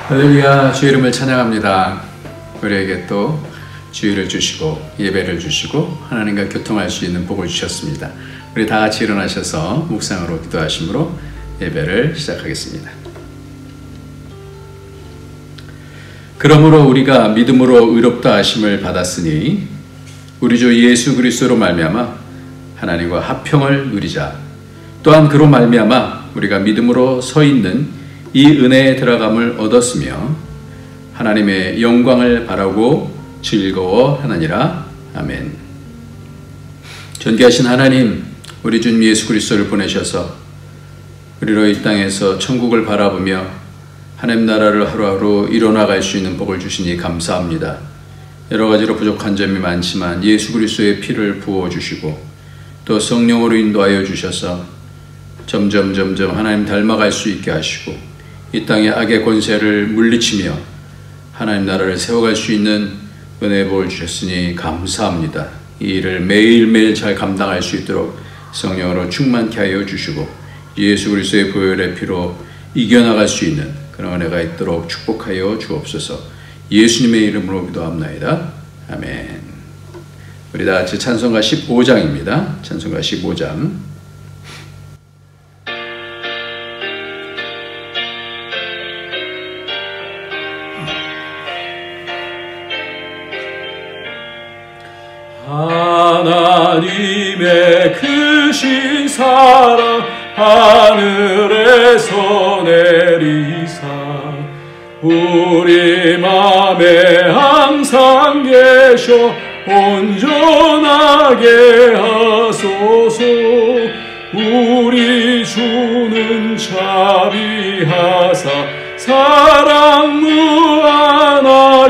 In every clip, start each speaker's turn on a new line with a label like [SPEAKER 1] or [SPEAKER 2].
[SPEAKER 1] 할렐루야, 주의 이름을 찬양합니다. 우리에게 또 주의를 주시고 예배를 주시고 하나님과 교통할 수 있는 복을 주셨습니다. 우리 다 같이 일어나셔서 묵상으로 기도하심으로 예배를 시작하겠습니다. 그러므로 우리가 믿음으로 의롭다 하심을 받았으니 우리 주 예수 그리스도로 말미암아 하나님과 화평을 누리자. 또한 그로 말미암아 우리가 믿음으로 서 있는 이 은혜에 들어감을 얻었으며 하나님의 영광을 바라고 즐거워하느니라. 아멘. 존귀하신 하나님, 우리 주님 예수 그리스도를 보내셔서 우리로 이 땅에서 천국을 바라보며 하나님 나라를 하루하루 이뤄나갈 수 있는 복을 주시니 감사합니다. 여러 가지로 부족한 점이 많지만 예수 그리스도의 피를 부어주시고 또 성령으로 인도하여 주셔서 점점 하나님 닮아갈 수 있게 하시고 이 땅의 악의 권세를 물리치며 하나님 나라를 세워갈 수 있는 은혜의 복을 주셨으니 감사합니다. 이 일을 매일매일 잘 감당할 수 있도록 성령으로 충만케 하여 주시고 예수 그리스도의 보혈의 피로 이겨나갈 수 있는 그런 은혜가 있도록 축복하여 주옵소서. 예수님의 이름으로 기도합나이다. 아멘. 우리 다 같이 찬송가 15장입니다. 찬송가 15장.
[SPEAKER 2] 하나님의 크신 사랑 하늘에서 내리사 우리 맘에 항상 계셔 온전하게 하소서. 우리 주는 자비하사 사랑 무한하시니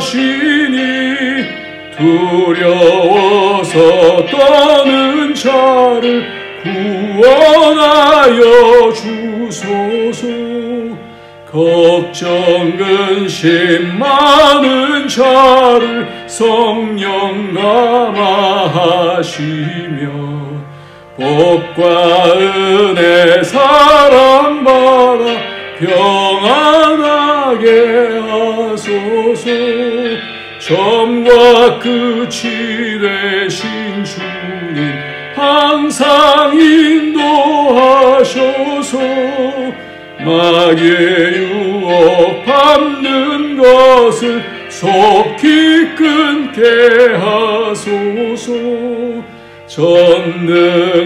[SPEAKER 2] 두려워서 떠는 자를 구원하여 주소서. 걱정 근심 많은 자를 성령 감화하시며 복과 은혜 사랑받아 평안하게 하소서. 처음과 끝이 되신 주님 항상 인도하셔서 마귀의 유혹 밟는 것을 속히 끊게 하소서. 전능하신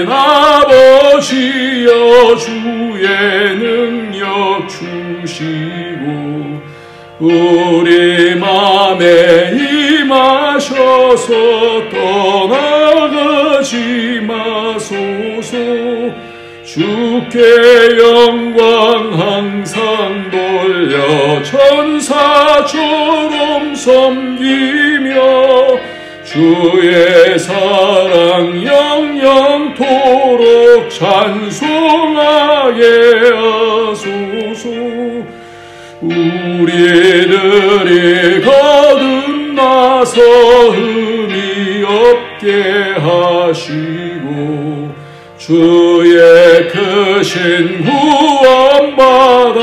[SPEAKER 2] 아버지여 주의 능력 주시고 우리 맘에 임하셔서 떠나가지 마소서. 주께 영광 항상 돌려 천사처럼 섬기며 주의 사랑 영영토록 찬송하게 하소서. 우리들이 거듭나서 흠이 없게 하시고 주의 크신 구원받아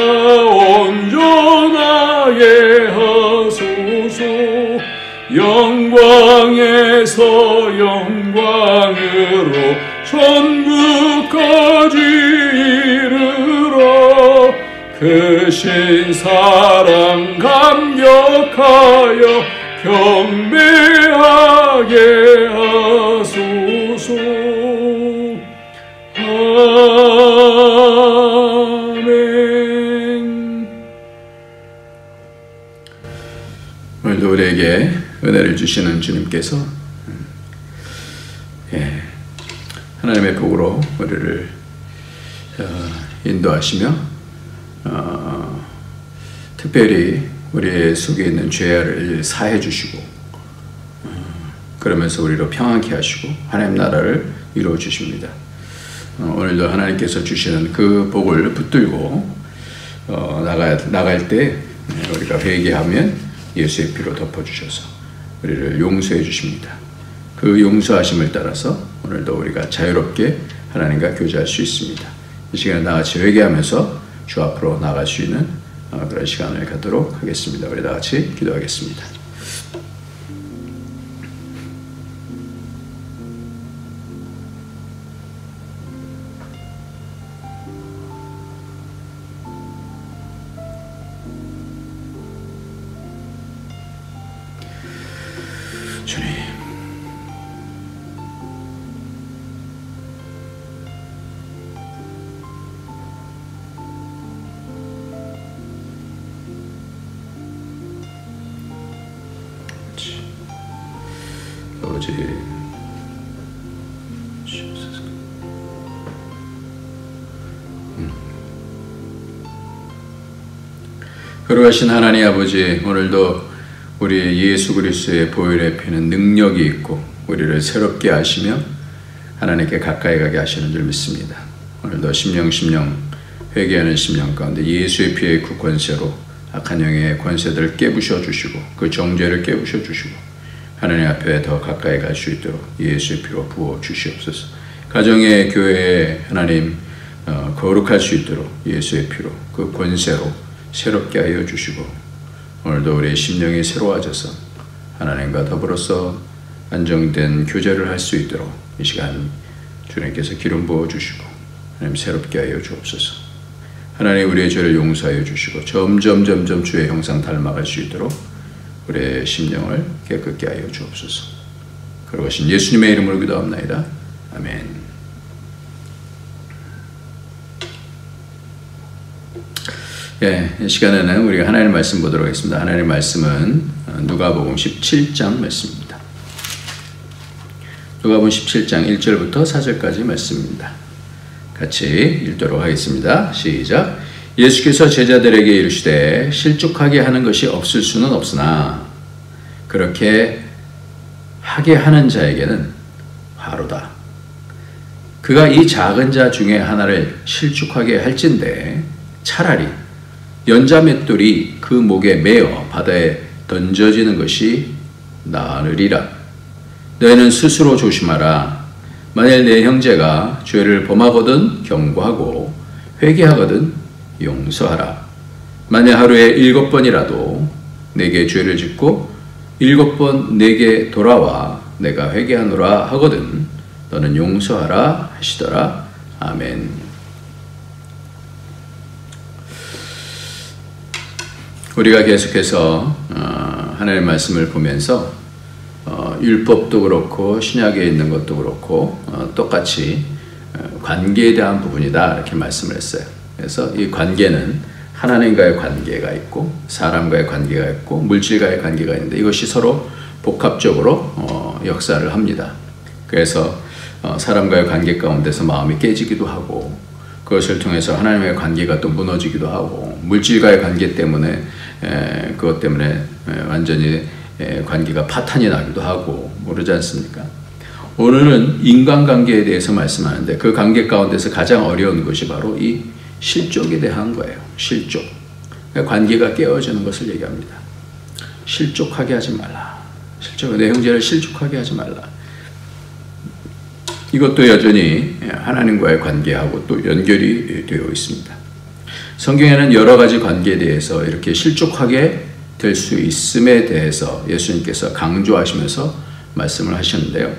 [SPEAKER 2] 온전하게 하소서. 영광에서 영광으로 천국까지 이르러 크신 사랑 감격하여 경배하게 하소서. 아멘.
[SPEAKER 1] 오늘도 우리에게 은혜를 주시는 주님께서 하나님의 복으로 우리를 인도하시며 특별히 우리 속에 있는 죄를 사해 주시고 그러면서 우리로 평안케 하시고 하나님 나라를 이루어 주십니다. 오늘도 하나님께서 주시는 그 복을 붙들고 나갈 때 우리가 회개하면 예수의 피로 덮어주셔서 우리를 용서해 주십니다. 그 용서하심을 따라서 오늘도 우리가 자유롭게 하나님과 교제할 수 있습니다. 이 시간에 나같이 회개하면서 주 앞으로 나갈 수 있는 그런 시간을 갖도록 하겠습니다. 우리 다 같이 기도하겠습니다. 주님, 아버지, 거룩하신 하나님 아버지, 오늘도 우리 예수 그리스도의 보혈의 피는 능력이 있고 우리를 새롭게 하시며 하나님께 가까이 가게 하시는 줄 믿습니다. 오늘도 심령 회개하는 심령 가운데 예수의 피의 그 권세로 악한 영의 권세들을 깨부셔 주시고 그 정죄를 깨부셔 주시고 하나님 앞에 더 가까이 갈 수 있도록 예수의 피로 부어 주시옵소서. 가정의 교회에 하나님 거룩할 수 있도록 예수의 피로 그 권세로 새롭게 하여 주시고 오늘도 우리의 심령이 새로워져서 하나님과 더불어서 안정된 교제를 할 수 있도록 이 시간 주님께서 기름 부어 주시고 하나님 새롭게 하여 주옵소서. 하나님 우리의 죄를 용서하여 주시고 점점 주의 형상 닮아갈 수 있도록 우리의 심령을 깨끗게 하여 주옵소서. 그러신 예수님의 이름으로 기도합나이다. 아멘. 이 시간에는 우리가 하나님의 말씀 보도록 하겠습니다. 하나님의 말씀은 누가복음 17장 말씀입니다. 누가복음 17장 1절부터 4절까지 말씀입니다. 같이 읽도록 하겠습니다. 시작. 예수께서 제자들에게 이르시되 실족하게 하는 것이 없을 수는 없으나 그렇게 하게 하는 자에게는 화로다. 그가 이 작은 자 중에 하나를 실족하게 할진대 차라리 연자맷돌이 그 목에 매어 바다에 던져지는 것이 나으리라. 너희는 스스로 조심하라. 만일 내 형제가 죄를 범하거든 경고하고 회개하거든 용서하라. 만일 하루에 7번이라도 내게 죄를 짓고 7번 내게 돌아와 내가 회개하노라 하거든 너는 용서하라 하시더라. 아멘. 우리가 계속해서 하나님의 말씀을 보면서 율법도 그렇고 신약에 있는 것도 그렇고 똑같이 관계에 대한 부분이다 이렇게 말씀을 했어요. 그래서 이 관계는 하나님과의 관계가 있고 사람과의 관계가 있고 물질과의 관계가 있는데 이것이 서로 복합적으로 역사를 합니다. 그래서 사람과의 관계 가운데서 마음이 깨지기도 하고 그것을 통해서 하나님과의 관계가 또 무너지기도 하고 물질과의 관계 때문에 그것 때문에 완전히 관계가 파탄이 나기도 하고 모르지 않습니까? 오늘은 인간관계에 대해서 말씀하는데 그 관계 가운데서 가장 어려운 것이 바로 이 실족에 대한 거예요. 실족. 관계가 깨어지는 것을 얘기합니다. 실족하게 하지 말라. 내 형제를 실족하게 하지 말라. 이것도 여전히 하나님과의 관계하고 또 연결이 되어 있습니다. 성경에는 여러 가지 관계에 대해서 이렇게 실족하게 될 수 있음에 대해서 예수님께서 강조하시면서 말씀을 하셨는데요.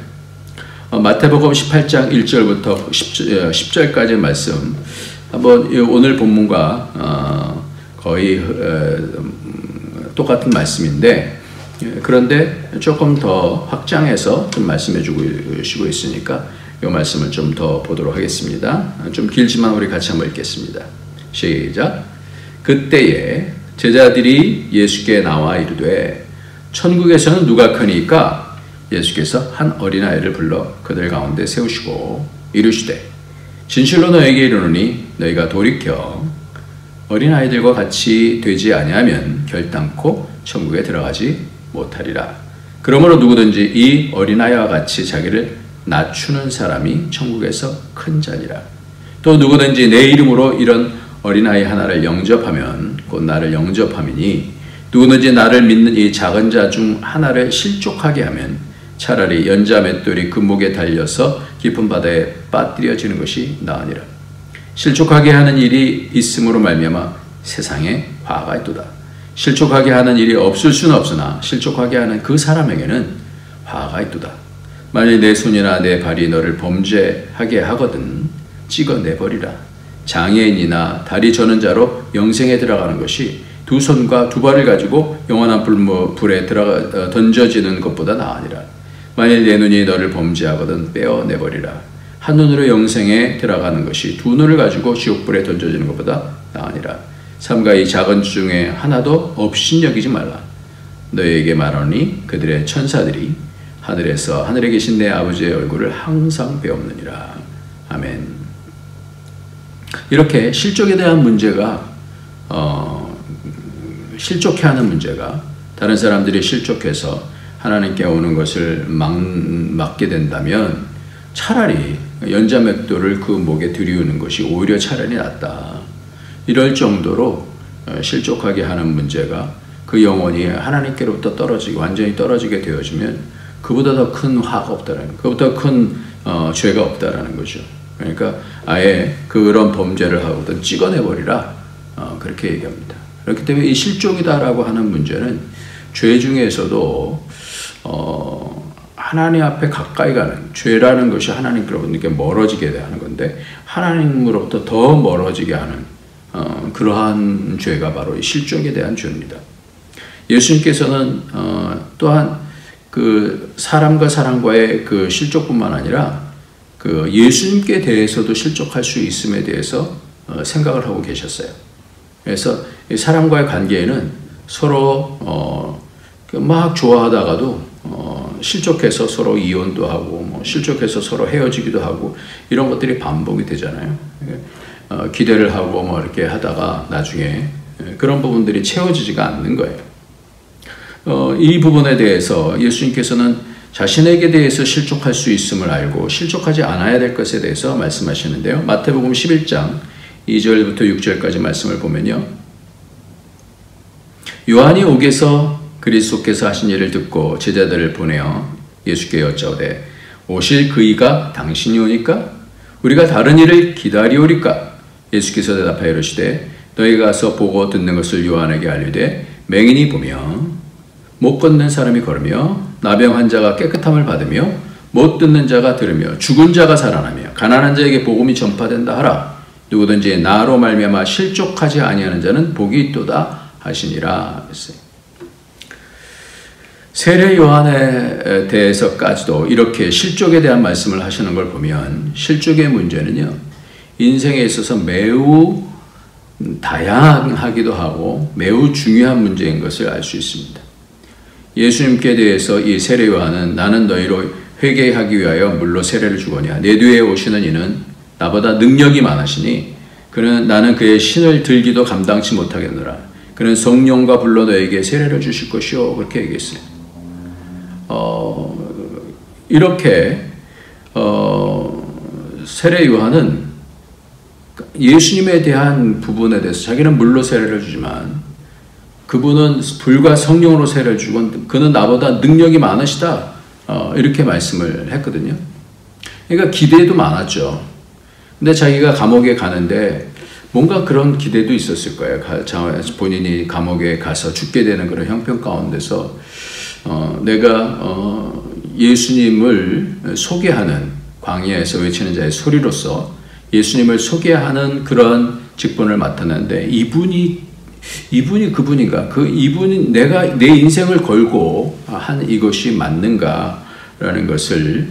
[SPEAKER 1] 마태복음 18장 1절부터 10절까지 말씀 한번 오늘 본문과 거의 똑같은 말씀인데 그런데 조금 더 확장해서 좀 말씀해 주시고 있으니까 이 말씀을 좀 더 보도록 하겠습니다. 좀 길지만 우리 같이 한번 읽겠습니다. 시작. 그때에 제자들이 예수께 나와 이르되 천국에서는 누가 크니까? 예수께서 한 어린아이를 불러 그들 가운데 세우시고 이르시되 진실로 너에게 이르노니 너희가 돌이켜 어린아이들과 같이 되지 아니하면 결단코 천국에 들어가지 못하리라. 그러므로 누구든지 이 어린아이와 같이 자기를 낮추는 사람이 천국에서 큰 자니라. 또 누구든지 내 이름으로 이런 어린아이 하나를 영접하면 곧 나를 영접함이니 누구든지 나를 믿는 이 작은 자 중 하나를 실족하게 하면 차라리 연자 맷돌이 그 목에 달려서 깊은 바다에 빠뜨려지는 것이 나으니라. 실족하게 하는 일이 있음으로 말미암아 세상에 화가 있도다. 실족하게 하는 일이 없을 수는 없으나 실족하게 하는 그 사람에게는 화가 있도다. 만일 내 손이나 내 발이 너를 범죄하게 하거든 찍어내버리라. 장애인이나 다리 저는 자로 영생에 들어가는 것이 두 손과 두 발을 가지고 영원한 불에 던져지는 것보다 나으니라. 만일 내 눈이 너를 범죄하거든 빼어내버리라. 한 눈으로 영생에 들어가는 것이 두 눈을 가지고 지옥불에 던져지는 것보다 나으니라. 삼가 이 작은 중에 하나도 업신여기지 말라. 너희에게 말하니 그들의 천사들이 하늘에서 하늘에 계신 내 아버지의 얼굴을 항상 배옵느니라. 아멘. 이렇게 실족에 대한 문제가 실족해하는 문제가 다른 사람들이 실족해서 하나님께 오는 것을 막게 된다면 차라리 연자맥도를 그 목에 들이우는 것이 오히려 차라리 낫다. 이럴 정도로 실족하게 하는 문제가 그 영혼이 하나님께로부터 완전히 떨어지게 되어지면 그보다 더 큰 화가 없다라는, 그보다 큰 죄가 없다라는 거죠. 그러니까 아예 그런 범죄를 하거든 찍어내버리라, 그렇게 얘기합니다. 그렇기 때문에 이 실족이다라고 하는 문제는 죄 중에서도 하나님 앞에 가까이 가는, 죄라는 것이 하나님께로부터 멀어지게 하는 건데 하나님으로부터 더 멀어지게 하는 그러한 죄가 바로 이 실족에 대한 죄입니다. 예수님께서는 또한 그 사람과 사람과의 그 실족뿐만 아니라 그 예수님께 대해서도 실족할 수 있음에 대해서 생각을 하고 계셨어요. 그래서 사람과의 관계에는 서로 막 좋아하다가도 실족해서 서로 이혼도 하고 실족해서 서로 헤어지기도 하고 이런 것들이 반복이 되잖아요. 기대를 하고 이렇게 하다가 나중에 그런 부분들이 채워지지가 않는 거예요. 이 부분에 대해서 예수님께서는 자신에게 대해서 실족할 수 있음을 알고 실족하지 않아야 될 것에 대해서 말씀하시는데요. 마태복음 11장 2절부터 6절까지 말씀을 보면요. 요한이 옥에서 그리스도께서 하신 일을 듣고 제자들을 보내어 예수께 여짜오되 오실 그 이가 당신이 오니까 우리가 다른 일을 기다리오리까? 예수께서 대답하여 이르시되 너희가 가서 보고 듣는 것을 요한에게 알리되 맹인이 보며 못 걷는 사람이 걸으며 나병 환자가 깨끗함을 받으며 못 듣는 자가 들으며 죽은 자가 살아나며 가난한 자에게 복음이 전파된다 하라. 누구든지 나로 말미암아 실족하지 아니하는 자는 복이 있도다 하시니라. 세례 요한에 대해서까지도 이렇게 실족에 대한 말씀을 하시는 걸 보면 실족의 문제는요, 인생에 있어서 매우 다양하기도 하고 매우 중요한 문제인 것을 알 수 있습니다. 예수님께 대해서 이 세례 요한은 나는 너희로 회개하기 위하여 물로 세례를 주거니와 내 뒤에 오시는 이는 나보다 능력이 많으시니 나는 그의 신을 들기도 감당치 못하겠노라. 그는 성령과 불로 너에게 세례를 주실 것이요. 그렇게 얘기했어요. 이렇게 세례 요한은 예수님에 대한 부분에 대해서 자기는 물로 세례를 주지만 그분은 불과 성령으로 세례를 주고 그는 나보다 능력이 많으시다, 이렇게 말씀을 했거든요. 그러니까 기대도 많았죠. 근데 자기가 감옥에 가는데 뭔가 그런 기대도 있었을 거예요. 본인이 감옥에 가서 죽게 되는 그런 형편 가운데서 내가 예수님을 소개하는, 광야에서 외치는 자의 소리로서 예수님을 소개하는 그런 직분을 맡았는데 이분이 그분인가? 이분이 내가 내 인생을 걸고 한 이것이 맞는가라는 것을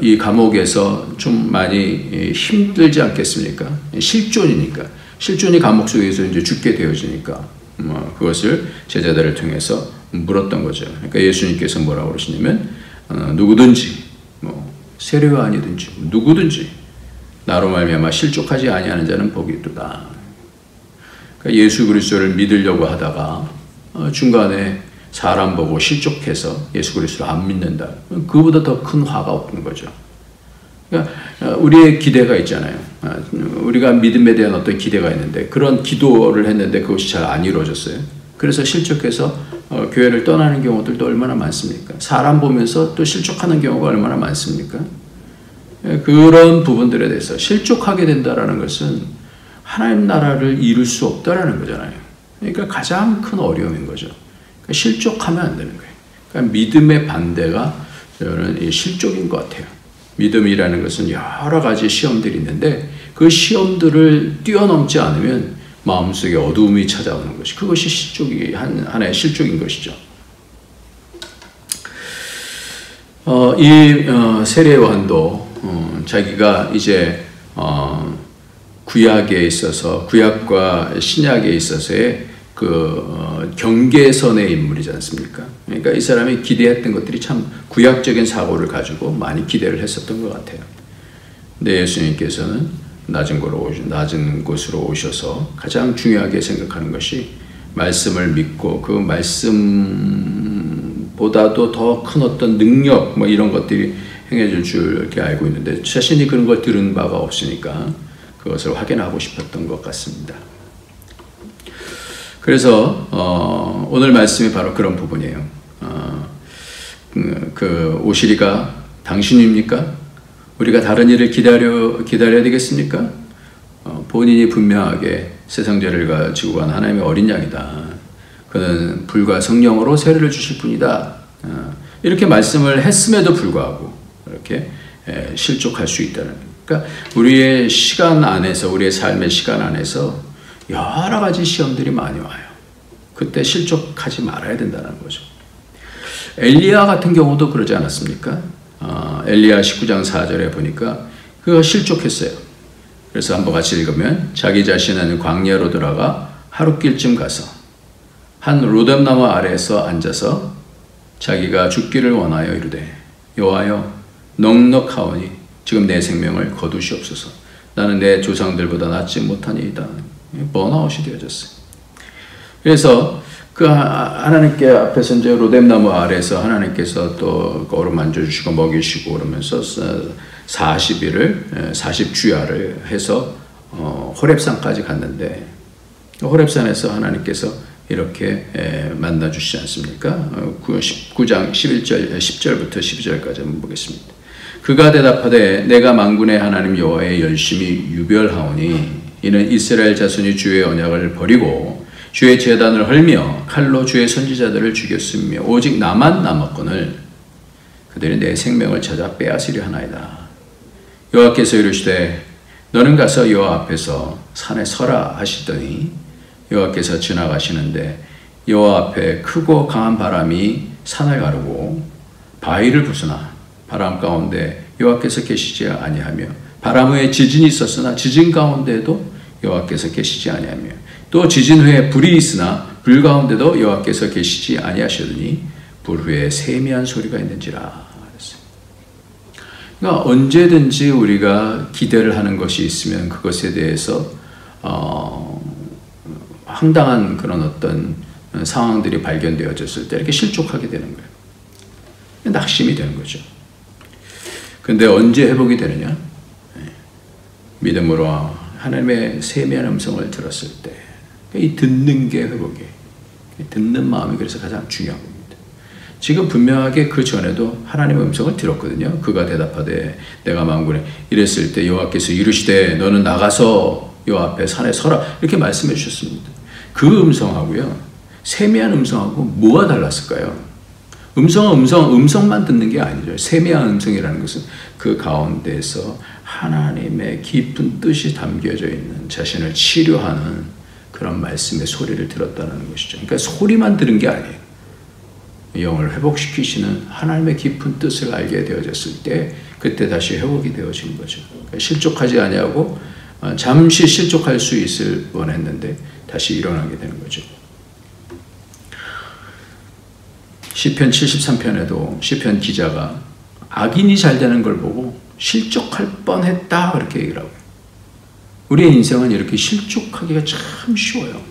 [SPEAKER 1] 이 감옥에서 좀 많이 힘들지 않겠습니까? 실존이 감옥 속에서 이제 죽게 되어지니까 그것을 제자들을 통해서 물었던 거죠. 그러니까 예수님께서 뭐라고 그러시냐면 누구든지 세례 요한이든지 누구든지 나로 말미암아 실족하지 아니하는 자는 복이 있도다. 그러니까 예수 그리스도를 믿으려고 하다가 중간에 사람 보고 실족해서 예수 그리스도를 안 믿는다. 그보다 더 큰 화가 없는 거죠. 그러니까 우리의 기대가 있잖아요. 우리가 믿음에 대한 어떤 기대가 있는데 그런 기도를 했는데 그것이 잘 안 이루어졌어요. 그래서 실족해서 교회를 떠나는 경우들도 얼마나 많습니까? 사람 보면서 또 실족하는 경우가 얼마나 많습니까? 그런 부분들에 대해서 실족하게 된다는 것은 하나님 나라를 이룰 수 없다라는 거잖아요. 그러니까 가장 큰 어려움인 거죠. 그러니까 실족하면 안 되는 거예요. 그러니까 믿음의 반대가 저는 이 실족인 것 같아요. 믿음이라는 것은 여러 가지 시험들이 있는데 그 시험들을 뛰어넘지 않으면 마음속에 어두움이 찾아오는 것이, 그것이 실족이 하나의 실족인 것이죠. 이 세례 요한도 자기가 이제 구약에 있어서, 구약과 신약에 있어서의 그 경계선의 인물이지 않습니까? 그러니까 이 사람이 기대했던 것들이 참 구약적인 사고를 가지고 많이 기대를 했었던 것 같아요. 근데 예수님께서는 낮은 곳으로 오셔서 가장 중요하게 생각하는 것이 말씀을 믿고 그 말씀보다도 더 큰 어떤 능력 뭐 이런 것들이 행해질 줄 이렇게 알고 있는데 자신이 그런 걸 들은 바가 없으니까 그것을 확인하고 싶었던 것 같습니다. 그래서 오늘 말씀이 바로 그런 부분이에요. 그 오시리가 당신입니까? 우리가 다른 일을 기다려야 되겠습니까? 본인이 분명하게 세상죄를 가지고 간 하나님의 어린 양이다. 그는 불과 성령으로 세례를 주실 뿐이다. 이렇게 말씀을 했음에도 불구하고 이렇게 실족할 수 있다는. 그러니까 우리의 시간 안에서, 우리의 삶의 시간 안에서 여러 가지 시험들이 많이 와요. 그때 실족하지 말아야 된다는 거죠. 엘리야 같은 경우도 그러지 않았습니까? 엘리야 19장 4절에 보니까 그가 실족했어요. 그래서 한번 같이 읽으면 자기 자신은 광야로 들어가 하룻길쯤 가서 한 로뎀나무 아래에서 앉아서 자기가 죽기를 원하여 이르되 여호와여 넉넉하오니 지금 내 생명을 거두시옵소서. 나는 내 조상들보다 낫지 못하니이다. 번아웃이 되어졌어요. 그래서 그 하나님께 앞에서 이제 로뎀나무 아래에서 하나님께서 또 얼음 만져주시고 먹이시고 그러면서 40일을 40주야를 해서 호렙산까지 갔는데 호렙산에서 하나님께서 이렇게 만나주시지 않습니까? 19장 10절부터 12절까지 한번 보겠습니다. 그가 대답하되 내가 만군의 하나님 여호와의 열심히 유별하오니 이는 이스라엘 자손이 주의 언약을 버리고 주의 제단을 헐며 칼로 주의 선지자들을 죽였으며 오직 나만 남았거늘 그들이 내 생명을 찾아 빼앗으려 하나이다. 여호와께서 이르시되 너는 가서 여호와 앞에서 산에 서라 하시더니 여호와께서 지나가시는데 여호와 앞에 크고 강한 바람이 산을 가르고 바위를 부수나 바람 가운데 여호와께서 계시지 아니하며 바람 후에 지진이 있었으나 지진 가운데도 여호와께서 계시지 아니하며 또 지진 후에 불이 있으나 불 가운데도 여호와께서 계시지 아니하시더니 불 후에 세미한 소리가 있는지라. 그러니까 언제든지 우리가 기대를 하는 것이 있으면 그것에 대해서 황당한 그런 어떤 상황들이 발견되어졌을 때 이렇게 실족하게 되는 거예요. 낙심이 되는 거죠. 근데 언제 회복이 되느냐? 믿음으로 하나님의 세미한 음성을 들었을 때 이 듣는 게 회복이에요. 듣는 마음이 그래서 가장 중요한 겁니다. 지금 분명하게 그 전에도 하나님의 음성을 들었거든요. 그가 대답하되 내가 만군에 이랬을 때 여호와께서 이르시되 너는 나가서 여호와 앞에 산에 서라 이렇게 말씀해 주셨습니다. 그 음성하고요 세미한 음성하고 뭐가 달랐을까요? 음성만 듣는 게 아니죠. 세미한 음성이라는 것은 그 가운데에서 하나님의 깊은 뜻이 담겨져 있는 자신을 치료하는 그런 말씀의 소리를 들었다는 것이죠. 그러니까 소리만 들은 게 아니에요. 영을 회복시키시는 하나님의 깊은 뜻을 알게 되어졌을 때 그때 다시 회복이 되어진 거죠. 그러니까 실족하지 아니하고 잠시 실족할 수 있을 뻔했는데 다시 일어나게 되는 거죠. 시편 73편에도 시편 기자가 악인이 잘 되는 걸 보고 실족할 뻔했다 그렇게 얘기를 하고요. 우리의 인생은 이렇게 실족하기가 참 쉬워요.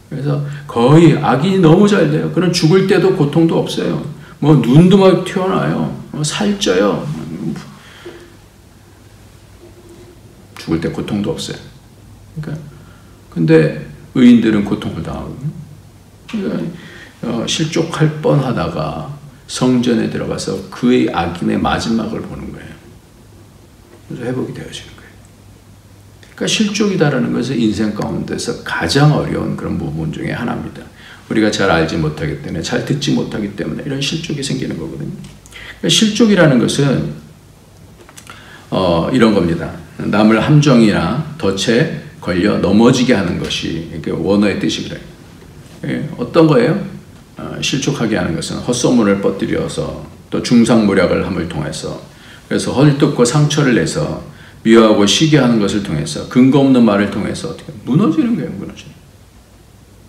[SPEAKER 1] 그래서 거의 악인이 너무 잘 돼요. 그럼 죽을 때도 고통도 없어요. 뭐 눈도 막 튀어나와요. 살쪄요. 죽을 때 고통도 없어요. 그러니까 근데 의인들은 고통을 당하거든요. 그러니까 실족할 뻔하다가 성전에 들어가서 그의 악인의 마지막을 보는 거예요. 그래서 회복이 되어지는 거예요. 그러니까 실족이다라는 것은 인생 가운데서 가장 어려운 그런 부분 중에 하나입니다. 우리가 잘 알지 못하기 때문에, 잘 듣지 못하기 때문에 이런 실족이 생기는 거거든요. 그러니까 실족이라는 것은 이런 겁니다. 남을 함정이나 덫에 걸려 넘어지게 하는 것이 이게 원어의 뜻이 그래요. 예, 어떤 거예요? 실족하게 하는 것은 헛소문을 퍼뜨려서 또 중상모략을 함을 통해서, 그래서 헐뜯고 상처를 내서 미워하고 시기하는 것을 통해서, 근거 없는 말을 통해서 어떻게 무너지는 거예요. 무너지는.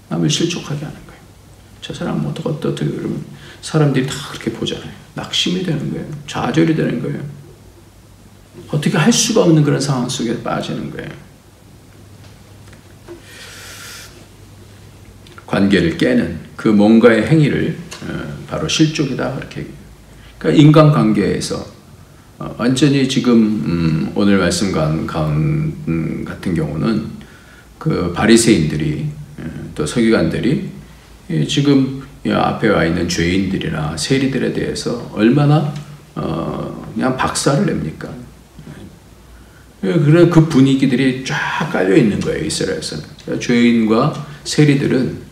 [SPEAKER 1] 남을 실족하게 하는 거예요. 저 사람은 어떻게 그러면 사람들이 다 그렇게 보잖아요. 낙심이 되는 거예요. 좌절이 되는 거예요. 어떻게 할 수가 없는 그런 상황 속에 빠지는 거예요. 관계를 깨는 그 뭔가의 행위를 바로 실족이다 그렇게 얘기해요. 그러니까 인간관계에서 완전히 지금 오늘 말씀 같은 경우는 그 바리새인들이 또 서기관들이 지금 앞에 와 있는 죄인들이나 세리들에 대해서 얼마나 그냥 박살을 냅니까? 그런 그 분위기들이 쫙 깔려 있는 거예요, 이스라엘에서는. 그러니까 죄인과 세리들은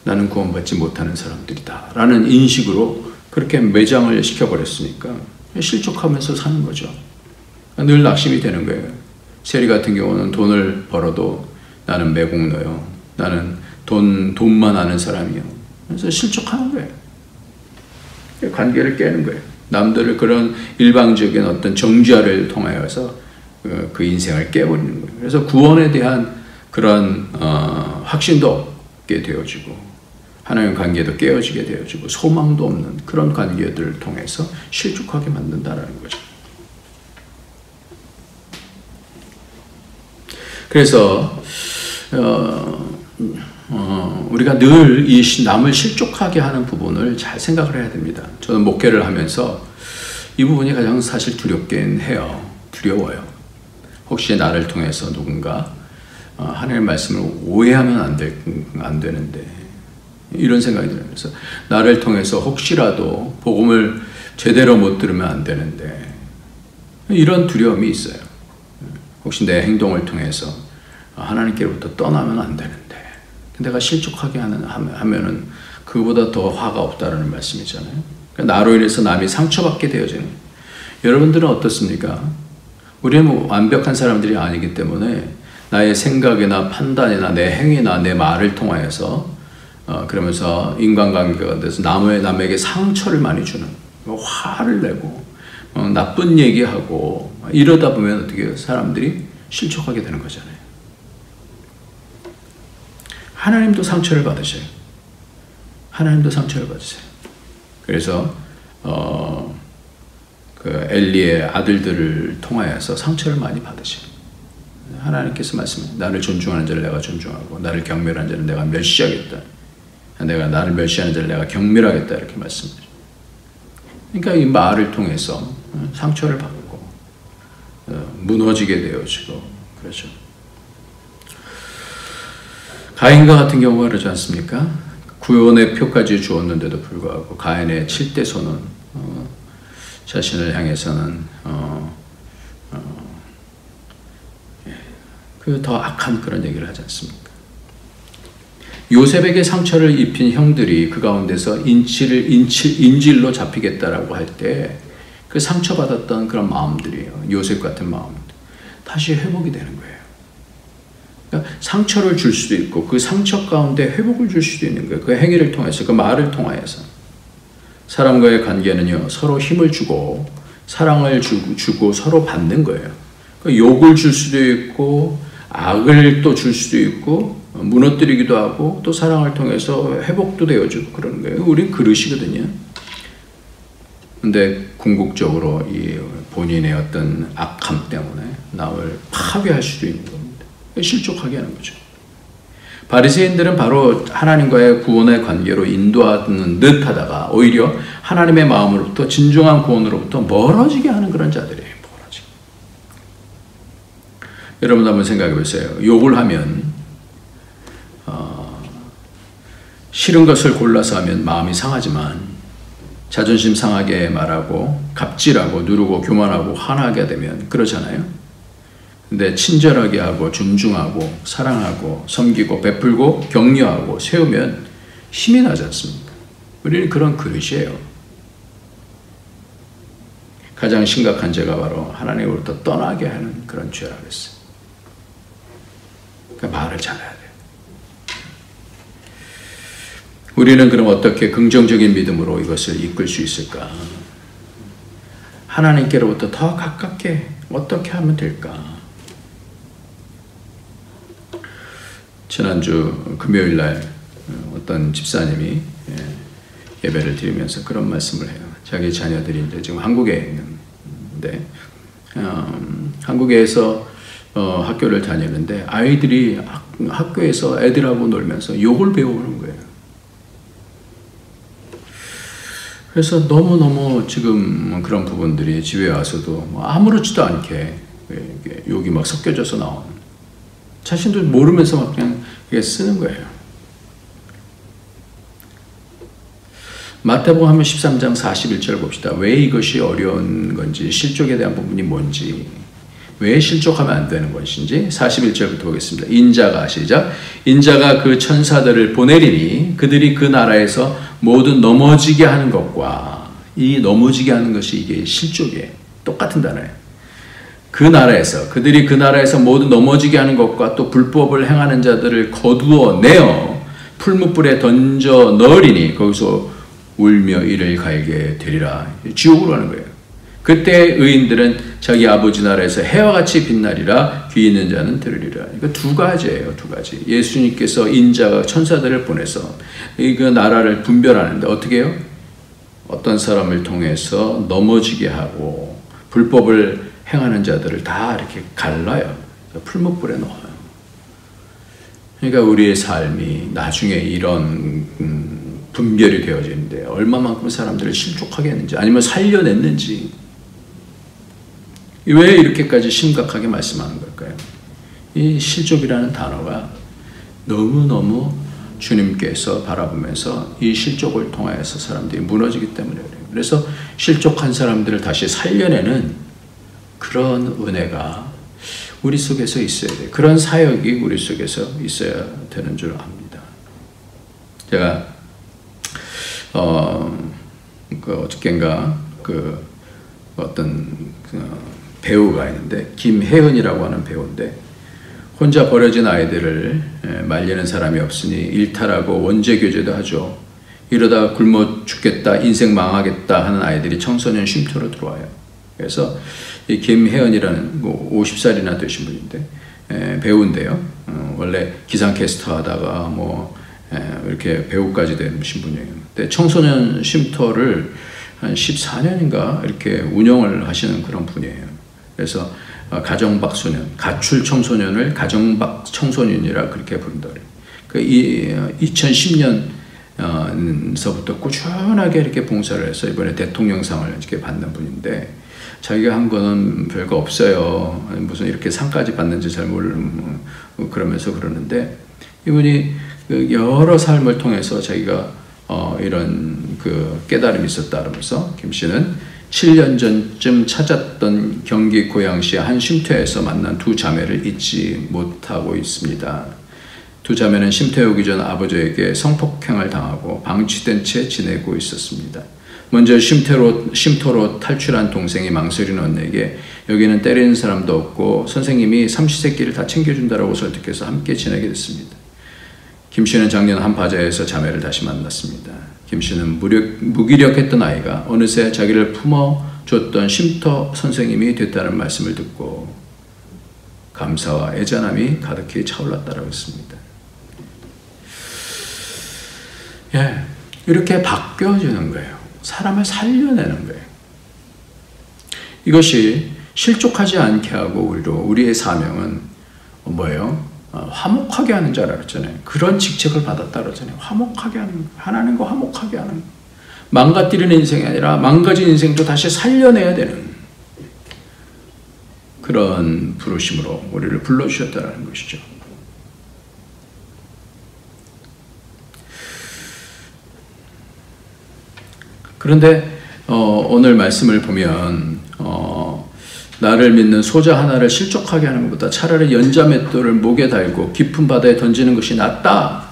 [SPEAKER 1] 나는 구원받지 못하는 사람들이다 라는 인식으로 그렇게 매장을 시켜버렸으니까 실족하면서 사는 거죠. 늘 낙심이 되는 거예요. 세리 같은 경우는 돈을 벌어도 나는 매국노요. 나는 돈만 아는 사람이요. 그래서 실족하는 거예요. 관계를 깨는 거예요. 남들을 그런 일방적인 어떤 정죄를 통하여서 그 인생을 깨버리는 거예요. 그래서 구원에 대한 그런 확신도 없게 되어지고 하나님 관계도 깨어지게 되어지고 소망도 없는 그런 관계들을 통해서 실족하게 만든다라는 거죠. 그래서 우리가 늘 이 남을 실족하게 하는 부분을 잘 생각을 해야 됩니다. 저는 목회를 하면서 이 부분이 가장 사실 두렵긴 해요. 두려워요. 혹시 나를 통해서 누군가 하나님의 말씀을 오해하면 안 되는데 이런 생각이 들어요. 그래서 나를 통해서 혹시라도 복음을 제대로 못 들으면 안 되는데 이런 두려움이 있어요. 혹시 내 행동을 통해서 하나님께로부터 떠나면 안 되는데 내가 실족하게 하면은 그보다 더 화가 없다라는 말씀이잖아요. 그러니까 나로 인해서 남이 상처받게 되어지는. 여러분들은 어떻습니까? 우리는 완벽한 사람들이 아니기 때문에 나의 생각이나 판단이나 내 행위나 내 말을 통하여서 그러면서 인간관계가 돼서 남에게 상처를 많이 주는, 화를 내고 나쁜 얘기하고 이러다 보면 어떻게 해요? 사람들이 실족하게 되는 거잖아요. 하나님도 상처를 받으셔요. 하나님도 상처를 받으세요. 그래서 그 엘리의 아들들을 통하여서 상처를 많이 받으셔요. 하나님께서 말씀해 나를 존중하는 자를 내가 존중하고 나를 경멸하는 자를 내가 멸시하겠다. 내가 나를 멸시하는 자를 내가 경멸하겠다 이렇게 말씀드려요. 그러니까 이 말을 통해서 상처를 받고 무너지게 되어지고 그렇죠. 가인과 같은 경우가 그러지 않습니까? 구원의 표까지 주었는데도 불구하고 가인의 7대 손은 자신을 향해서는 그 더 악한 그런 얘기를 하지 않습니까? 요셉에게 상처를 입힌 형들이 그 가운데서 인질로 잡히겠다라고 할 때 그 상처받았던 그런 마음들이에요. 요셉 같은 마음들 다시 회복이 되는 거예요. 그러니까 상처를 줄 수도 있고 그 상처 가운데 회복을 줄 수도 있는 거예요. 그 행위를 통해서, 그 말을 통하여서. 사람과의 관계는요, 서로 힘을 주고 사랑을 주고 서로 받는 거예요. 그러니까 욕을 줄 수도 있고 악을 또 줄 수도 있고 무너뜨리기도 하고 또 사랑을 통해서 회복도 되어주고 그러는 거예요. 우린 그릇이거든요. 근데 궁극적으로 이 본인의 어떤 악함 때문에 남을 파괴할 수도 있는 겁니다. 실족하게 하는 거죠. 바리새인들은 바로 하나님과의 구원의 관계로 인도하는 듯 하다가 오히려 하나님의 마음으로부터 진정한 구원으로부터 멀어지게 하는 그런 자들이에요. 멀어지게. 여러분 한번 생각해 보세요. 욕을 하면 싫은 것을 골라서 하면 마음이 상하지만 자존심 상하게 말하고 갑질하고 누르고 교만하고 화나게 되면 그러잖아요. 근데 친절하게 하고 존중하고 사랑하고 섬기고 베풀고 격려하고 세우면 힘이 나지 않습니까? 우리는 그런 그릇이에요. 가장 심각한 죄가 바로 하나님으로부터 떠나게 하는 그런 죄라고 했어요. 그러니까 말을 잘해야 돼요. 우리는 그럼 어떻게 긍정적인 믿음으로 이것을 이끌 수 있을까? 하나님께로부터 더 가깝게 어떻게 하면 될까? 지난주 금요일 날 어떤 집사님이 예배를 드리면서 그런 말씀을 해요. 자기 자녀들이 이제 지금 한국에 있는데 한국에서 학교를 다니는데 아이들이 학교에서 애들하고 놀면서 욕을 배우는 거예요. 그래서 너무너무 지금 그런 부분들이 집에 와서도 아무렇지도 않게 욕이 막 섞여져서 나오는, 자신도 모르면서 막 그냥 쓰는 거예요. 마태복음 13장 41절 봅시다. 왜 이것이 어려운 건지, 실족에 대한 부분이 뭔지, 왜 실족하면 안 되는 것인지 41절부터 보겠습니다. 인자가, 시작. 인자가 그 천사들을 보내리니 그들이 그 나라에서 모두 넘어지게 하는 것과, 이 넘어지게 하는 것이 이게 실족이에요. 똑같은 단어예요. 그 나라에서, 그들이 그 나라에서 모두 넘어지게 하는 것과 또 불법을 행하는 자들을 거두어 내어 풀무불에 던져 넣으리니 거기서 울며 이를 갈게 되리라. 지옥으로 가는 거예요. 그때 의인들은 자기 아버지 나라에서 해와 같이 빛나리라. 귀 있는 자는 들으리라. 이거 두 가지예요. 두 가지. 예수님께서 인자가 천사들을 보내서 그 나라를 분별하는데 어떻게 해요? 어떤 사람을 통해서 넘어지게 하고 불법을 행하는 자들을 다 이렇게 갈라요. 풀무불에 넣어요. 그러니까 우리의 삶이 나중에 이런 분별이 되어지는데 얼마만큼 사람들을 실족하게 했는지, 아니면 살려냈는지, 왜 이렇게까지 심각하게 말씀하는 걸까요? 이 실족이라는 단어가 너무너무 주님께서 바라보면서 이 실족을 통하여서 사람들이 무너지기 때문에 그래요. 그래서 실족한 사람들을 다시 살려내는 그런 은혜가 우리 속에서 있어야 돼요. 그런 사역이 우리 속에서 있어야 되는 줄 압니다. 제가 어저께인가 어떤 배우가 있는데, 김혜은이라고 하는 배우인데, 혼자 버려진 아이들을 말리는 사람이 없으니 일탈하고 원죄교제도 하죠. 이러다 굶어 죽겠다, 인생 망하겠다 하는 아이들이 청소년 쉼터로 들어와요. 그래서 이 김혜은이라는 50살이나 되신 분인데, 배우인데요. 원래 기상캐스터 하다가 이렇게 배우까지 되신 분이에요. 근데 청소년 쉼터를 한 14년인가 이렇게 운영을 하시는 그런 분이에요. 그래서 가정박 소년, 가출 청소년을 가정박 청소년이라 그렇게 부른다 그래요. 2010년서부터 꾸준하게 이렇게 봉사를 해서 이번에 대통령상을 이렇게 받는 분인데, 자기가 한 거는 별거 없어요. 무슨 이렇게 상까지 받는지 잘 그러면서 그러는데, 이분이 여러 삶을 통해서 자기가 이런 깨달음이 있었다 그러면서 김 씨는 7년 전쯤 찾았던 경기 고양시의 한 쉼터에서 만난 두 자매를 잊지 못하고 있습니다. 두 자매는 쉼터에 오기 전 아버지에게 성폭행을 당하고 방치된 채 지내고 있었습니다. 먼저 쉼터로 탈출한 동생이 망설이는 언니에게 여기는 때리는 사람도 없고 선생님이 삼시세끼를 다 챙겨준다라고 설득해서 함께 지내게 됐습니다. 김 씨는 작년 한 바자회에서 자매를 다시 만났습니다. 김 씨는 무기력했던 아이가 어느새 자기를 품어줬던 쉼터 선생님이 됐다는 말씀을 듣고 감사와 애잔함이 가득히 차올랐다고 했습니다. 예, 이렇게 바뀌어지는 거예요. 사람을 살려내는 거예요. 이것이 실족하지 않게 하고 우리의 사명은 뭐예요? 화목하게 하는 자라 그랬잖아요. 그런 직책을 받았다 그랬잖아요. 화목하게 하는, 하나님과 화목하게 하는, 망가뜨리는 인생이 아니라 망가진 인생도 다시 살려내야 되는 그런 부르심으로 우리를 불러주셨다는 것이죠. 그런데 오늘 말씀을 보면 나를 믿는 소자 하나를 실족하게 하는 것보다 차라리 연자맷돌을 목에 달고 깊은 바다에 던지는 것이 낫다.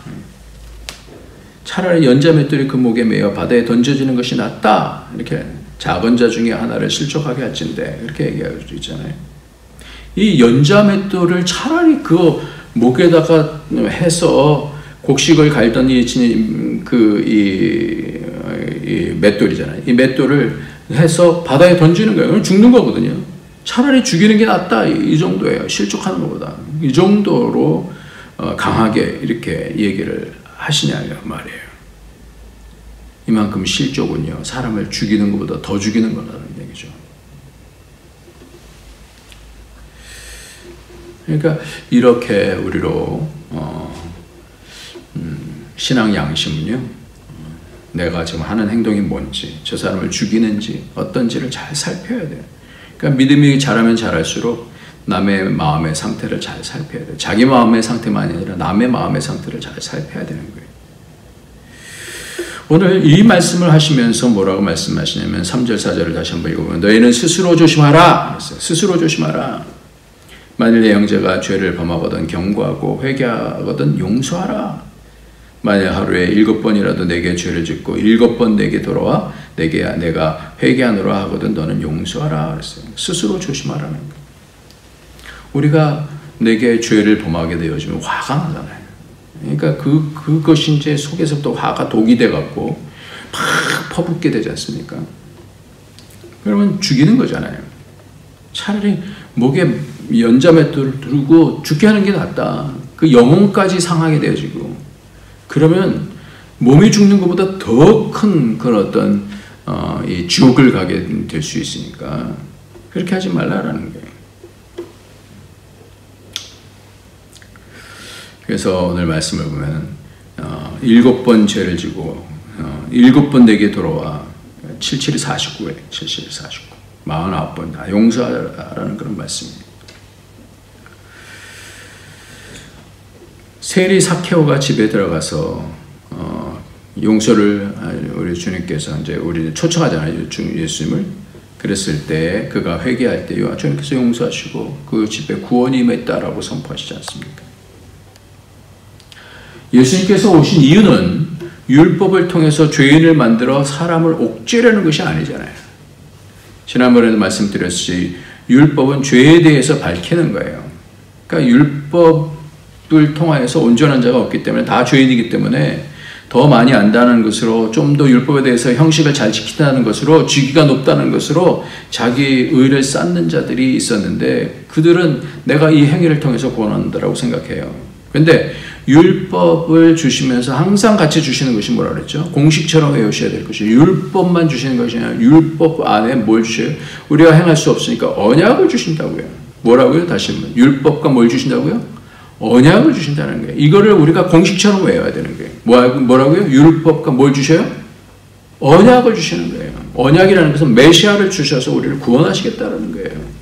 [SPEAKER 1] 차라리 연자맷돌이 그 목에 매어 바다에 던져지는 것이 낫다. 이렇게 작은 자 중에 하나를 실족하게 할진대. 이렇게 얘기할 수 있잖아요. 이 연자맷돌을 차라리 그 목에다가 해서 곡식을 갈던 이 맷돌이잖아요. 이 맷돌을 해서 바다에 던지는 거예요. 그럼 죽는 거거든요. 차라리 죽이는 게 낫다. 이 정도예요. 실족하는 것보다. 이 정도로 강하게 이렇게 얘기를 하시냐는 말이에요. 이만큼 실족은요, 사람을 죽이는 것보다 더 죽이는 거라는 얘기죠. 그러니까 이렇게 우리로 신앙 양심은요, 내가 지금 하는 행동이 뭔지, 저 사람을 죽이는지 어떤지를 잘 살펴야 돼요. 그러니까 믿음이 자라면 자랄수록 남의 마음의 상태를 잘 살펴야 돼요. 자기 마음의 상태만이 아니라 남의 마음의 상태를 잘 살펴야 되는 거예요. 오늘 이 말씀을 하시면서 뭐라고 말씀하시냐면 3절 4절을 다시 한번 읽어보면 너희는 스스로 조심하라 했어요. 스스로 조심하라. 만일 내 형제가 죄를 범하거든 경고하고 회개하거든 용서하라. 만일 하루에 7번이라도 내게 죄를 짓고 7번 내게 돌아와 내가 회개하노라 하거든 너는 용서하라 그랬어요. 스스로 조심하라는 거예요. 우리가 내게 죄를 범하게 되어지면 화가 나잖아요. 그러니까 그것이 이제 속에서부터 화가 독이 돼갖고 막 퍼붓게 되지 않습니까? 그러면 죽이는 거잖아요. 차라리 목에 연자맷돌을 두르고 죽게 하는 게 낫다. 그 영혼까지 상하게 되어지고 그러면 몸이 죽는 것보다 더 큰 그런 어떤 이 지옥을 가게 될 수 있으니까 그렇게 하지 말라라는 거예요. 그래서 오늘 말씀을 보면 7번 죄를 지고 7번 내게 돌아와 77이 49에 77이 49 49번 다 용서하라는 그런 말씀입니다. 세리 사케오가 집에 들어가서 용서를 우리 주님께서 이제 우리는 초청하잖아요. 예수님을. 그랬을 때 그가 회개할 때 주님께서 용서하시고 그 집에 구원이 임했다라고 선포하시지 않습니까? 예수님께서 오신 이유는 율법을 통해서 죄인을 만들어 사람을 옥죄려는 것이 아니잖아요. 지난번에도 말씀드렸듯이 율법은 죄에 대해서 밝히는 거예요. 그러니까 율법을 통하여서 온전한 자가 없기 때문에 다 죄인이기 때문에 더 많이 안다는 것으로 좀 더 율법에 대해서 형식을 잘 지킨다는 것으로 직위가 높다는 것으로 자기 의를 쌓는 자들이 있었는데 그들은 내가 이 행위를 통해서 구원한다라고 생각해요. 그런데 율법을 주시면서 항상 같이 주시는 것이 뭐라 그랬죠? 공식처럼 외우셔야 될 것이 율법만 주시는 것이 아니라 율법 안에 뭘 주셔요? 우리가 행할 수 없으니까 언약을 주신다고요. 뭐라고요? 다시 한번 율법과 뭘 주신다고요? 언약을 주신다는 거예요. 이거를 우리가 공식처럼 외워야 되는 거예요. 뭐라고요? 율법과 뭘 주셔요? 언약을 주시는 거예요. 언약이라는 것은 메시아를 주셔서 우리를 구원하시겠다는 거예요.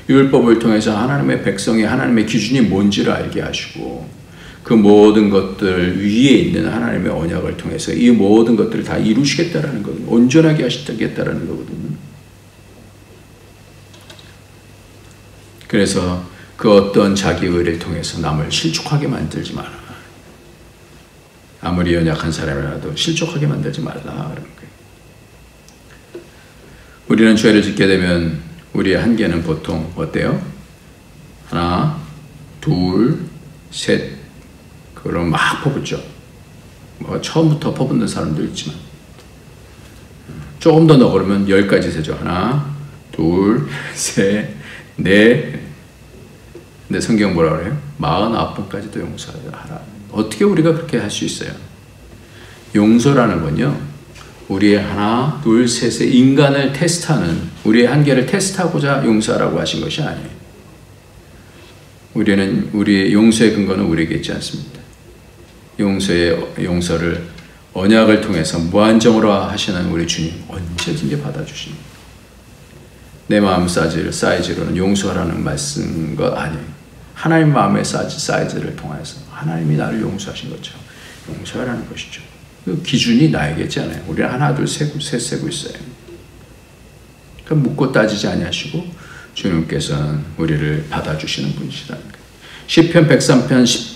[SPEAKER 1] 율법을 통해서 하나님의 백성이 하나님의 기준이 뭔지를 알게 하시고 그 모든 것들 위에 있는 하나님의 언약을 통해서 이 모든 것들을 다 이루시겠다는 거거든요. 온전하게 하시겠다는 거거든요. 그래서 그 어떤 자기 의를 통해서 남을 실족하게 만들지 마라. 아무리 연약한 사람이라도 실족하게 만들지 말라 그런 거예요. 우리는 죄를 짓게 되면 우리의 한계는 보통 어때요? 하나, 둘, 셋. 그럼 막 퍼붓죠. 뭐 처음부터 퍼붓는 사람도 있지만 조금 더 넣어 그러면 10까지 세죠. 하나, 둘, 셋, 넷. 근데 성경 뭐라 그래요? 49번까지도 용서하라. 어떻게 우리가 그렇게 할 수 있어요? 용서라는 건요, 우리의 하나, 둘, 셋의 인간을 테스트하는, 우리의 한계를 테스트하고자 용서하라고 하신 것이 아니에요. 우리의 용서의 근거는 우리에게 있지 않습니다. 용서를 언약을 통해서 무한정으로 하시는 우리 주님 언제든지 받아주십니다. 내 마음 사이즈로는 용서하라는 말씀 것 아니에요. 하나님 마음의 사이즈를 통해서 하나님이 나를 용서하신 것처럼 용서하라는 것이죠. 그 기준이 나에게 있잖아요. 우리는 하나, 둘, 셋 세고 있어요. 그러니까 묻고 따지지 아니하시고 주님께서는 우리를 받아주시는 분이시다. 시편 103편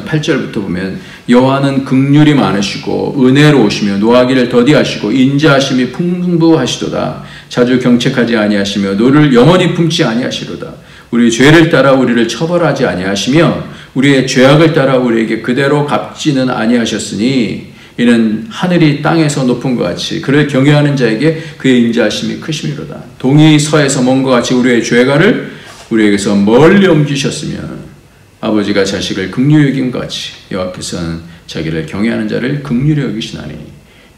[SPEAKER 1] 8절부터 보면 여호와는 긍휼이 많으시고 은혜로우시며 노하기를 더디하시고 인자하심이 풍부하시도다. 자주 경책하지 아니하시며 노를 영원히 품지 아니하시로다. 우리 죄를 따라 우리를 처벌하지 아니하시며 우리의 죄악을 따라 우리에게 그대로 갚지는 아니하셨으니 이는 하늘이 땅에서 높은 것 같이 그를 경외하는 자에게 그의 인자하심이 크심이로다. 동이 서에서 먼 것 같이 우리의 죄가를 우리에게서 멀리 옮기셨으며 아버지가 자식을 긍휼히 여긴 것 같이 여호와께서는 자기를 경외하는 자를 긍휼히 여기시나니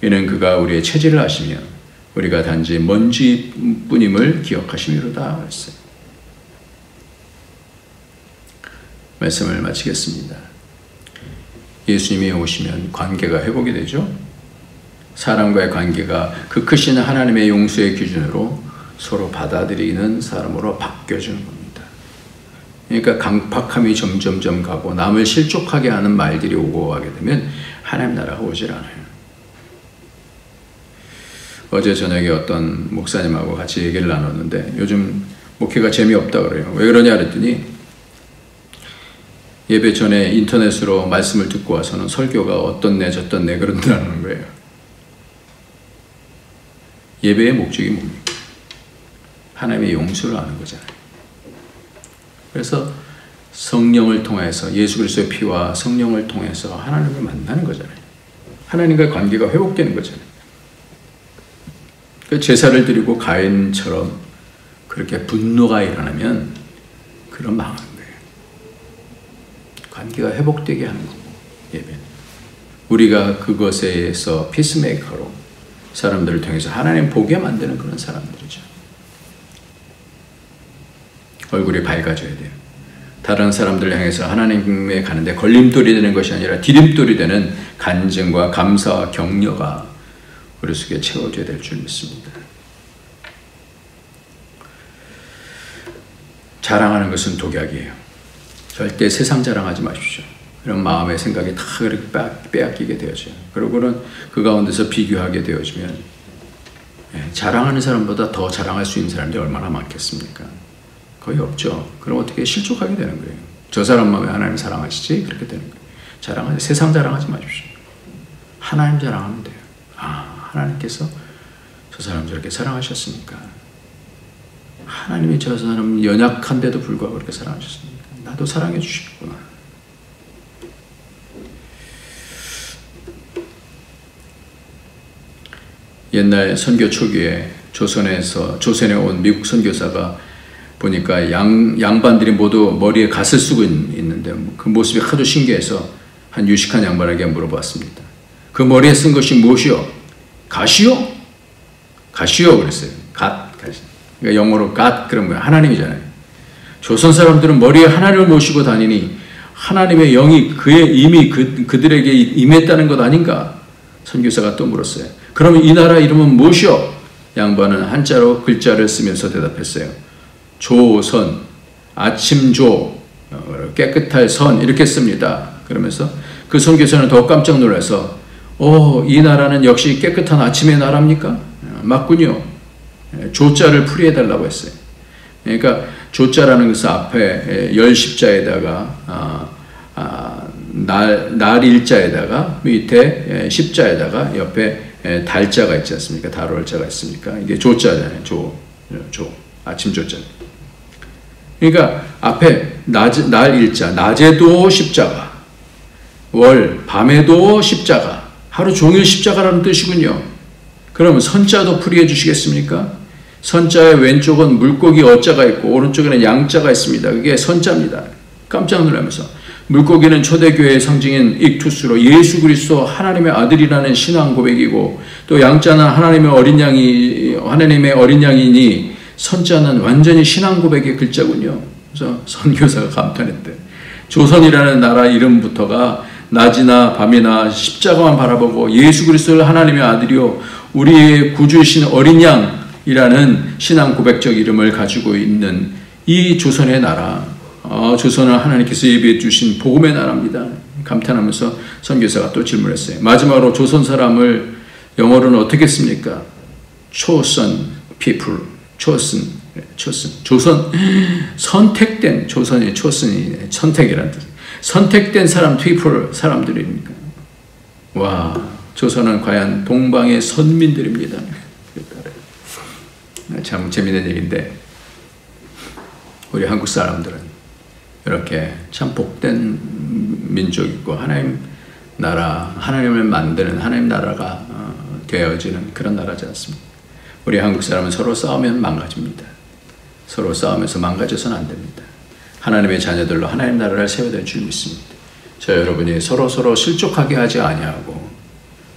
[SPEAKER 1] 이는 그가 우리의 체질을 아시며 우리가 단지 먼지뿐임을 기억하심이로다 했어요. 말씀을 마치겠습니다. 예수님이 오시면 관계가 회복이 되죠. 사람과의 관계가 그 크신 하나님의 용서의 기준으로 서로 받아들이는 사람으로 바뀌어지는 겁니다. 그러니까 강팍함이 점점점 가고 남을 실족하게 하는 말들이 오고 가게 되면 하나님 나라가 오질 않아요. 어제 저녁에 어떤 목사님하고 같이 얘기를 나눴는데 요즘 목회가 재미없다 그래요. 왜 그러냐 그랬더니 예배 전에 인터넷으로 말씀을 듣고 와서는 설교가 어떻네 저떻네 그런다는 거예요. 예배의 목적이 뭡니까? 하나님의 용서를 하는 거잖아요. 그래서 성령을 통해서 예수 그리스도의 피와 성령을 통해서 하나님을 만나는 거잖아요. 하나님과의 관계가 회복되는 거잖아요. 그 제사를 드리고 가인처럼 그렇게 분노가 일어나면 그런 망하는 거예요. 관계가 회복되게 하는 거고 예배는 우리가 그것에 의해서 피스메이커로 사람들을 통해서 하나님 보게 만드는 그런 사람들이죠. 얼굴이 밝아져야 돼요. 다른 사람들을 향해서 하나님에 가는데 걸림돌이 되는 것이 아니라 디딤돌이 되는 간증과 감사와 격려가 우리 속에 채워져야 될 줄 믿습니다. 자랑하는 것은 독약이에요. 절대 세상 자랑하지 마십시오. 이런 마음의 생각이 다 그렇게 빼앗기게 되어져요. 그러고는 그 가운데서 비교하게 되어지면 자랑하는 사람보다 더 자랑할 수 있는 사람들이 얼마나 많겠습니까? 거의 없죠. 그럼 어떻게 실족하게 되는 거예요. 저 사람만 왜 하나님 사랑하시지? 그렇게 되는 거예요. 세상 자랑하지 마십시오. 하나님 자랑하면 돼요. 아, 하나님께서 저 사람 저렇게 사랑하셨으니까 하나님이 저 사람 연약한데도 불구하고 그렇게 사랑하셨으니까 나도 사랑해 주시겠구나. 옛날 선교 초기에 조선에 온 미국 선교사가 보니까 양반들이 모두 머리에 갓을 쓰고 있는데 그 모습이 하도 신기해서 한 유식한 양반에게 물어봤습니다. 그 머리에 쓴 것이 무엇이요? 갓이요? 갓이요 그랬어요. 갓. 그러니까 영어로 갓 그런 거예요. 하나님이잖아요. 조선 사람들은 머리에 하나님을 모시고 다니니 하나님의 영이 이미 그들에게 임했다는 것 아닌가? 선교사가 또 물었어요. 그러면 이 나라 이름은 무엇이요? 양반은 한자로 글자를 쓰면서 대답했어요. 조선, 아침조, 깨끗할 선 이렇게 씁니다. 그러면서 그 선교사는 더 깜짝 놀라서 이 나라는 역시 깨끗한 아침의 나라입니까? 맞군요. 조자를 풀이해달라고 했어요. 그러니까 조자라는 것은 앞에 열십자에다가 날일자에다가 밑에 십자에다가 옆에 달자가 있지 않습니까? 달월자가 있습니까? 이게 조자잖아요. 아침 조자. 그러니까 앞에 날일자, 낮에도 십자가, 월, 밤에도 십자가, 하루 종일 십자가라는 뜻이군요. 그러면 선자도 풀이해 주시겠습니까? 선자의 왼쪽은 물고기 어자가 있고 오른쪽에는 양자가 있습니다. 그게 선자입니다. 깜짝 놀라면서 물고기는 초대교회의 상징인 익투스로 예수 그리스도 하나님의 아들이라는 신앙 고백이고 또 양자는 하나님의 어린 양이니 선자는 완전히 신앙 고백의 글자군요. 그래서 선교사가 감탄했대. 조선이라는 나라 이름부터가 낮이나 밤이나 십자가만 바라보고 예수 그리스도를 하나님의 아들이요 우리의 구주이신 어린 양이라는 신앙 고백적 이름을 가지고 있는 이 조선의 나라, 조선은 하나님께서 예비해 주신 복음의 나라입니다. 감탄하면서 선교사가 또 질문했어요. 마지막으로 조선 사람을 영어로는 어떻게 씁니까? chosen people, chosen 조선, 선택된, 조선이 초선이 선택이라는 뜻. 선택된 사람, people 사람들입니까? 와, 조선은 과연 동방의 선민들입니다. 참 재미있는 얘기인데, 우리 한국 사람들은 이렇게 참 복된 민족이고 하나님 나라, 하나님을 만드는 하나님 나라가 되어지는 그런 나라지 않습니까? 우리 한국 사람은 서로 싸우면 망가집니다. 서로 싸우면서 망가져서는 안 됩니다. 하나님의 자녀들로 하나님 나라를 세워야 줄 믿습니다. 저 여러분이 서로 실족하게 하지 아니하고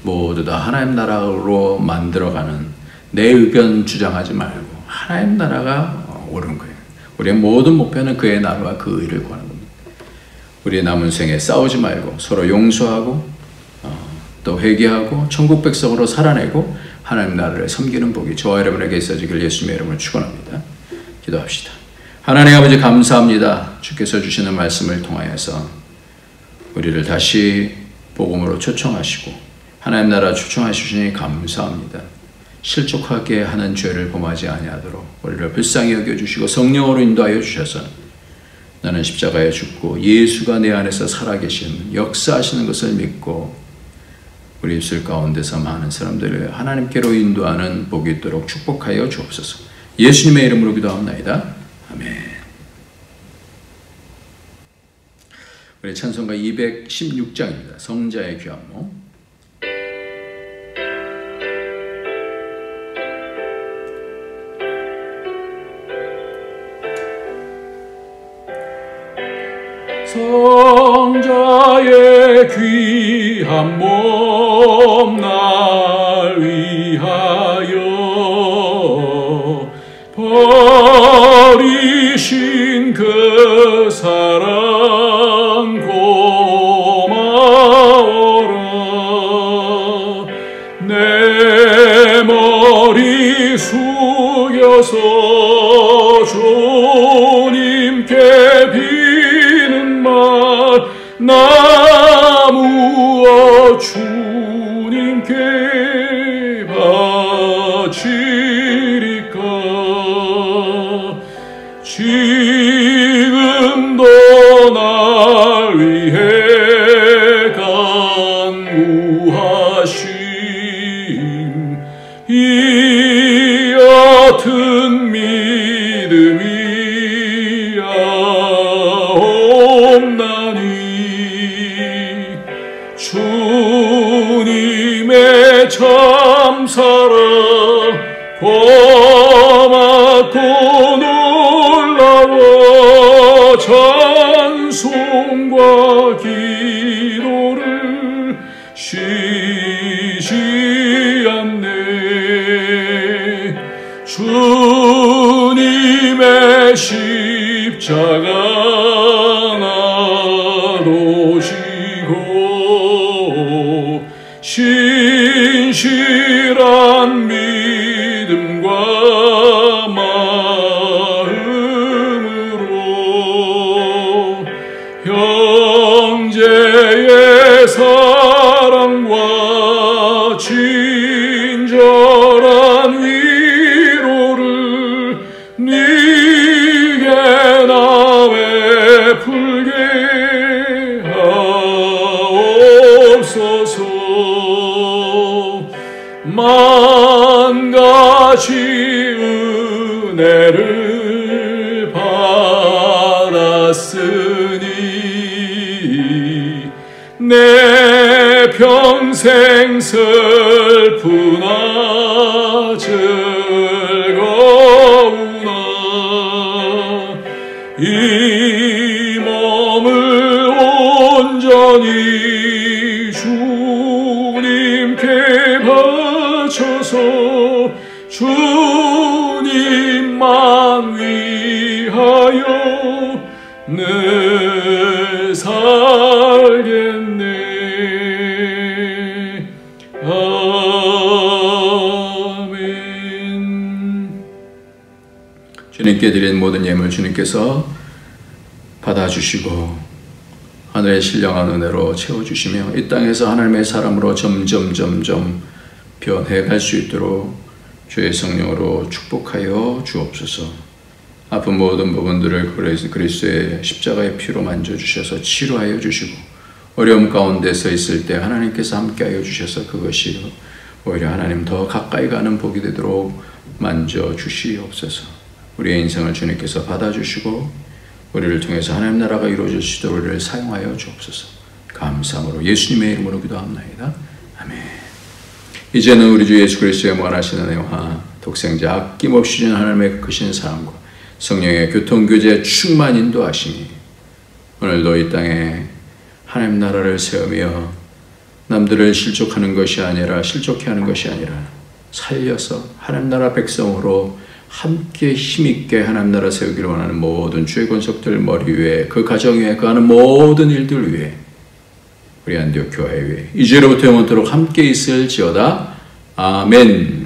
[SPEAKER 1] 모두 다 하나님 나라로 만들어가는, 내 의견 주장하지 말고 하나님 나라가 옳은 거예요. 우리의 모든 목표는 그의 나라와 그 의를 구하는 겁니다. 우리의 남은 생에 싸우지 말고 서로 용서하고 또 회개하고 천국 백성으로 살아내고 하나님 나라를 섬기는 복이 저와 여러분에게 있어지길 예수님의 이름으로 축원합니다. 기도합시다. 하나님 아버지, 감사합니다. 주께서 주시는 말씀을 통하여서 우리를 다시 복음으로 초청하시고 하나님 나라 초청하시니 감사합니다. 실족하게 하는 죄를 범하지 아니하도록 우리를 불쌍히 여겨주시고 성령으로 인도하여 주셔서 나는 십자가에 죽고 예수가 내 안에서 살아계신 역사하시는 것을 믿고 우리 입술 가운데서 많은 사람들을 하나님께로 인도하는 복이 있도록 축복하여 주옵소서. 예수님의 이름으로 기도합니다. 아멘. 우리 찬송가 216장입니다. 성자의 귀한모.
[SPEAKER 2] 성자의 귀한 몸 날 위하여 버리신 그 사랑 고마워라. 내 머리 숙여서 주님께 비는 말 나무어 주님께 바치리까. 지금도 날 위해 간구하심 이 옅은 믿음이야옵나니 주님의 참사랑 고맙고 놀라워 찬송과 기도를 쉬지 않네. 주님의 십자가 나도 지고 신실한 믿음과 마음으로 형제의 사랑과 친절한 위로를 네게 나 베풀게 하옵소서. 만 가지 은혜를 받았으니 내 평생 슬프나 즐거우나 이 몸을 온전히 주님께 바쳐서 주님만 위하여 늘 살겠네. 아멘.
[SPEAKER 1] 주님께 드린 모든 예물 주님께서 받아주시고 하늘의 신령한 은혜로 채워주시며 이 땅에서 하나님의 사람으로 점점 변해갈 수 있도록 주의 성령으로 축복하여 주옵소서. 아픈 모든 부분들을 그리스도의 십자가의 피로 만져주셔서 치료하여 주시고, 어려움 가운데 서 있을 때 하나님께서 함께하여 주셔서 그것이 오히려 하나님 더 가까이 가는 복이 되도록 만져주시옵소서. 우리의 인생을 주님께서 받아주시고 우리를 통해서 하나님 나라가 이루어지시도록 우리를 사용하여 주옵소서. 감사함으로 예수님의 이름으로 기도합나이다. 아멘. 이제는 우리 주 예수 그리스도의 무한하신 은혜와 독생자 아낌없이 주신 하나님의 크신 사랑과 성령의 교통교제 충만 인도하심이 오늘도 이 땅에 하나님 나라를 세우며 남들을 실족하는 것이 아니라 실족해 하는 것이 아니라 살려서 하나님 나라 백성으로 함께 힘있게 하나님 나라 세우기를 원하는 모든 주의 권속들 머리 위에, 그 가정 위에, 그 하는 모든 일들 위에, 우리 안디옥 교회 위에 이제로부터 영원토록 함께 있을지어다. 아멘.